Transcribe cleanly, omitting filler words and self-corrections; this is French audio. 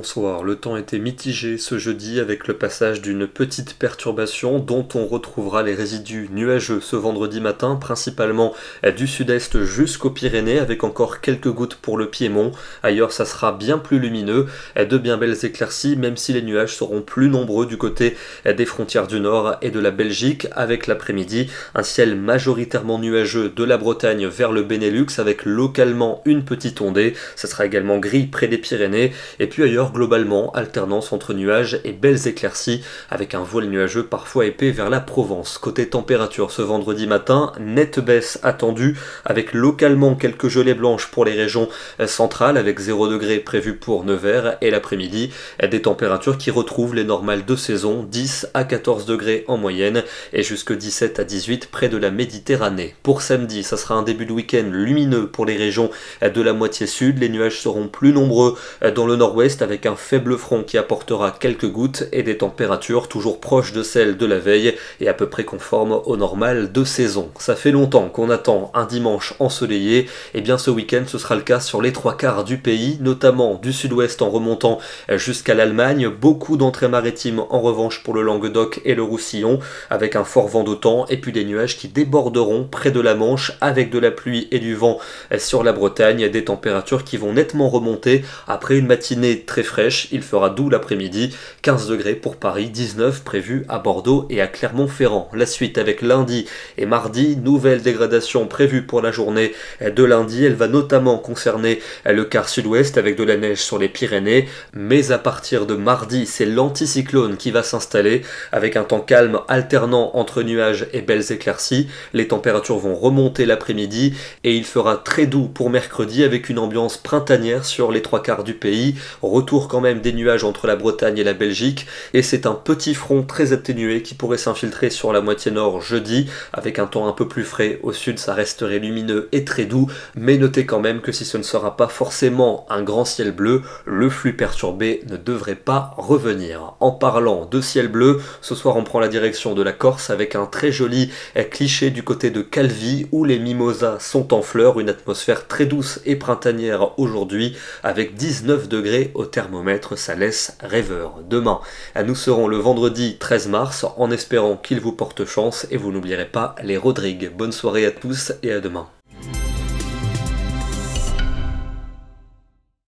bonsoir. Le temps était mitigé ce jeudi avec le passage d'une petite perturbation dont on retrouvera les résidus nuageux ce vendredi matin, principalement du sud-est jusqu'aux Pyrénées avec encore quelques gouttes pour le Piémont. Ailleurs ça sera bien plus lumineux, de bien belles éclaircies même si les nuages seront plus nombreux du côté des frontières du nord et de la Belgique avec l'après-midi. Un ciel majoritairement nuageux de la Bretagne vers le Benelux avec localement une petite ondée. Ça sera également gris près des Pyrénées. Et puis ailleurs, globalement, alternance entre nuages et belles éclaircies, avec un voile nuageux parfois épais vers la Provence. Côté température, ce vendredi matin, nette baisse attendue, avec localement quelques gelées blanches pour les régions centrales, avec 0 degré prévu pour Nevers, et l'après-midi, des températures qui retrouvent les normales de saison, 10 à 14 degrés en moyenne, et jusque 17 à 18 près de la Méditerranée. Pour samedi, ça sera un début de week-end lumineux pour les régions de la moitié sud, les nuages seront plus nombreux dans le nord-ouest avec un faible front qui apportera quelques gouttes et des températures toujours proches de celles de la veille et à peu près conformes au normal de saison. Ça fait longtemps qu'on attend un dimanche ensoleillé, et bien ce week-end ce sera le cas sur les 3/4 du pays, notamment du sud-ouest en remontant jusqu'à l'Allemagne, beaucoup d'entrées maritimes en revanche pour le Languedoc et le Roussillon, avec un fort vent d'automne et puis des nuages qui déborderont près de la Manche avec de la pluie et du vent sur la Bretagne, des températures qui vont nettement remonter après une matinée très fraîche. Il fera doux l'après-midi, 15 degrés pour Paris, 19 prévus à Bordeaux et à Clermont-Ferrand. La suite avec lundi et mardi, nouvelle dégradation prévue pour la journée de lundi. Elle va notamment concerner le quart sud-ouest avec de la neige sur les Pyrénées, mais à partir de mardi, c'est l'anticyclone qui va s'installer avec un temps calme alternant entre nuages et belles éclaircies. Les températures vont remonter l'après-midi et il fera très doux pour mercredi avec une ambiance printanière sur les 3/4 du pays. Retour quand même des nuages entre la Bretagne et la Belgique, et c'est un petit front très atténué qui pourrait s'infiltrer sur la moitié nord jeudi avec un temps un peu plus frais. Au sud ça resterait lumineux et très doux, mais notez quand même que si ce ne sera pas forcément un grand ciel bleu, le flux perturbé ne devrait pas revenir. En parlant de ciel bleu, ce soir on prend la direction de la Corse avec un très joli cliché du côté de Calvi où les mimosas sont en fleurs, une atmosphère très douce et printanière aujourd'hui avec 19 degrés au thermomètre, ça laisse rêveur. Demain, nous serons le vendredi 13 mars en espérant qu'il vous porte chance et vous n'oublierez pas les Rodrigues. Bonne soirée à tous et à demain.